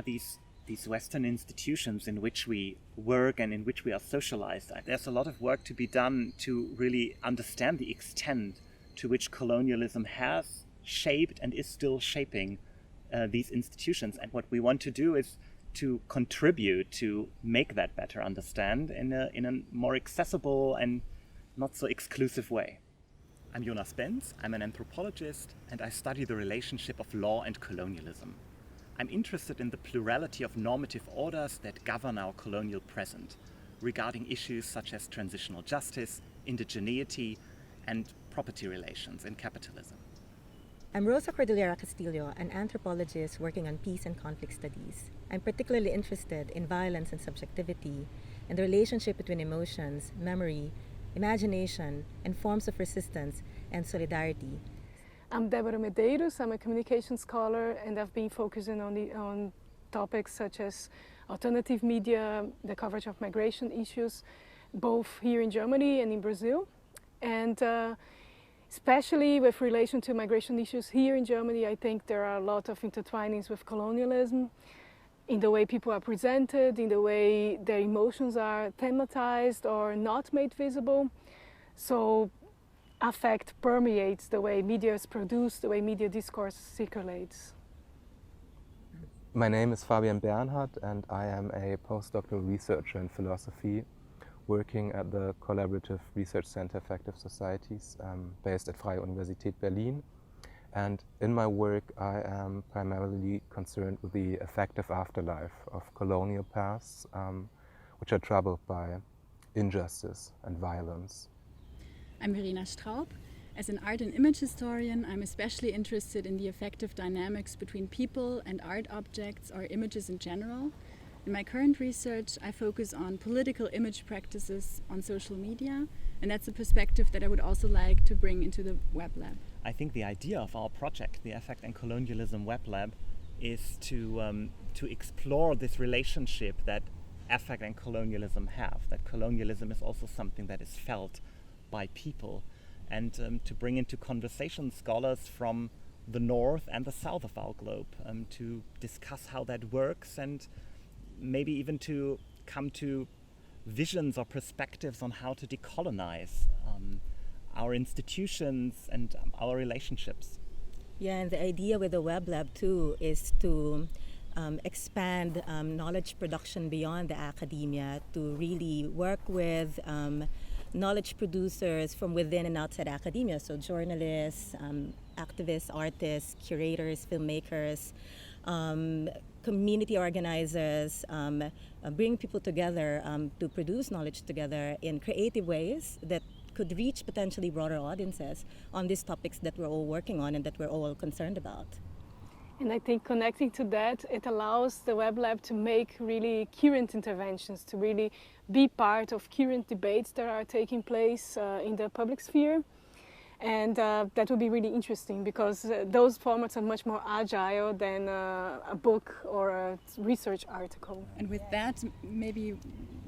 these Western institutions in which we work and in which we are socialized. There's a lot of work to be done to really understand the extent to which colonialism has shaped and is still shaping these institutions. And what we want to do is to contribute to make that better understand in a more accessible and not so exclusive way. I'm Jonas Benz, I'm an anthropologist, and I study the relationship of law and colonialism. I'm interested in the plurality of normative orders that govern our colonial present, regarding issues such as transitional justice, indigeneity, and property relations in capitalism. I'm Rosa Cordillera Castillo, an anthropologist working on peace and conflict studies. I'm particularly interested in violence and subjectivity and the relationship between emotions, memory, imagination, and forms of resistance and solidarity. I'm Deborah Medeiros. I'm a communication scholar, and I've been focusing on topics such as alternative media, the coverage of migration issues, both here in Germany and in Brazil. And especially with relation to migration issues here in Germany, I think there are a lot of intertwinings with colonialism in the way people are presented, in the way their emotions are thematized or not made visible. So affect permeates the way media is produced, the way media discourse circulates. My name is Fabian Bernhard, and I am a postdoctoral researcher in philosophy working at the Collaborative Research Center Effective Societies based at Freie Universität Berlin. And in my work, I am primarily concerned with the effective afterlife of colonial pasts, which are troubled by injustice and violence. I'm Verena Straub. As an art and image historian, I'm especially interested in the effective dynamics between people and art objects or images in general. In my current research, I focus on political image practices on social media, and that's a perspective that I would also like to bring into the Web Lab. I think the idea of our project, the Affect and Colonialism Web Lab, is to explore this relationship that affect and colonialism have, that colonialism is also something that is felt by people, and to bring into conversation scholars from the north and the south of our globe to discuss how that works, and maybe even to come to visions or perspectives on how to decolonize our institutions and our relationships. Yeah, and the idea with the Web Lab too is to expand knowledge production beyond the academia, to really work with knowledge producers from within and outside academia, so journalists, activists, artists, curators, filmmakers, community organizers, bring people together to produce knowledge together in creative ways that could reach potentially broader audiences on these topics that we're all working on and that we're all concerned about. And I think connecting to that, it allows the Web Lab to make really current interventions, to really be part of current debates that are taking place in the public sphere. And that would be really interesting because those formats are much more agile than a book or a research article. And with that, maybe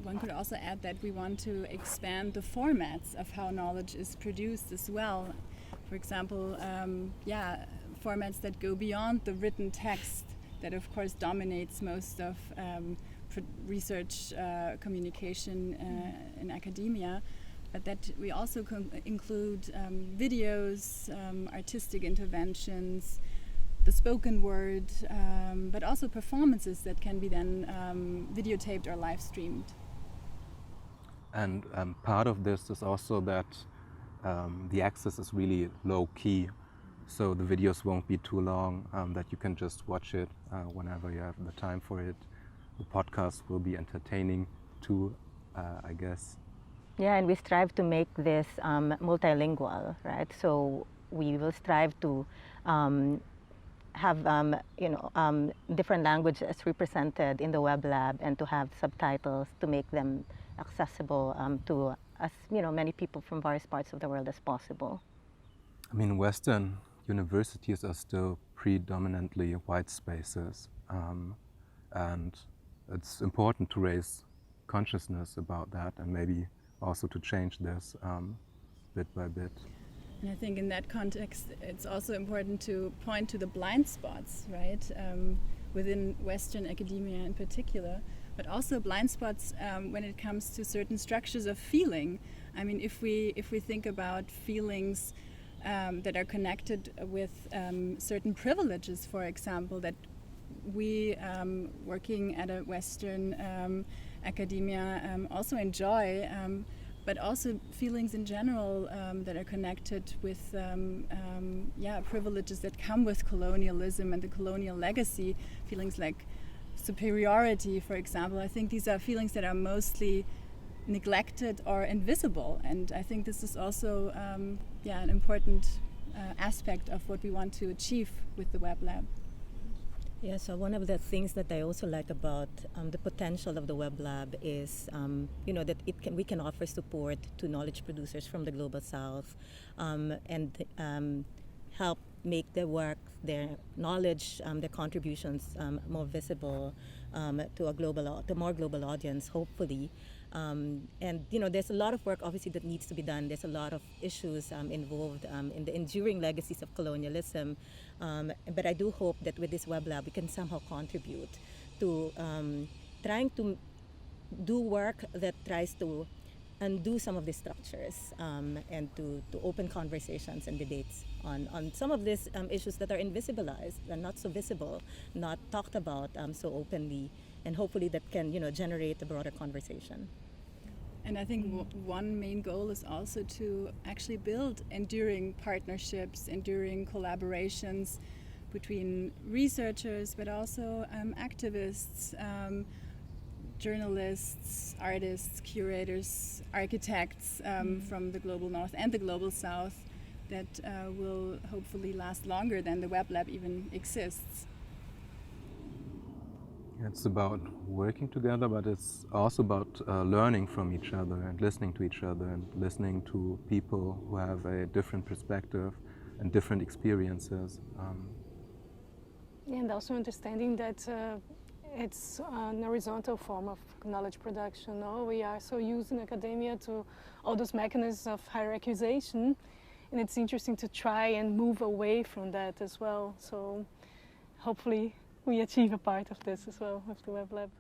one could also add that we want to expand the formats of how knowledge is produced as well. For example, formats that go beyond the written text that of course dominates most of research communication in academia, but that we also include videos, artistic interventions, the spoken word, but also performances that can be then videotaped or live streamed. And part of this is also that the access is really low key. So the videos won't be too long, that you can just watch it whenever you have the time for it. The podcast will be entertaining too, I guess. Yeah, and we strive to make this multilingual, right? So we will strive to have different languages represented in the Web Lab and to have subtitles to make them accessible to as many people from various parts of the world as possible. I mean, Western universities are still predominantly white spaces, and it's important to raise consciousness about that and maybe also to change this bit by bit. And I think in that context, it's also important to point to the blind spots, right? within Western academia in particular, but also blind spots when it comes to certain structures of feeling. I mean, if we think about feelings that are connected with certain privileges, for example, that we working at a Western academia also enjoy, but also feelings in general that are connected with privileges that come with colonialism and the colonial legacy, feelings like superiority, for example. I think these are feelings that are mostly neglected or invisible, and I think this is also an important aspect of what we want to achieve with the Web Lab. Yeah, so one of the things that I also like about the potential of the Web Lab is, that we can offer support to knowledge producers from the Global South and help make their work, their knowledge, their contributions more visible to a more global audience, hopefully. And there's a lot of work obviously that needs to be done. There's a lot of issues involved in the enduring legacies of colonialism. But I do hope that with this Web Lab we can somehow contribute to trying to do work that tries to undo some of these structures and to open conversations and debates on some of these issues that are invisibilized and not so visible, not talked about so openly, and hopefully that can generate a broader conversation. And I think one main goal is also to actually build enduring partnerships, enduring collaborations between researchers, but also activists, journalists, artists, curators, architects from the Global North and the Global South that will hopefully last longer than the Web Lab even exists. It's about working together, but it's also about learning from each other and listening to each other and listening to people who have a different perspective and different experiences. And also understanding that it's an horizontal form of knowledge production. No? We are so used in academia to all those mechanisms of hierarchization, and it's interesting to try and move away from that as well. So hopefully we achieve a part of this as well with the Web Lab.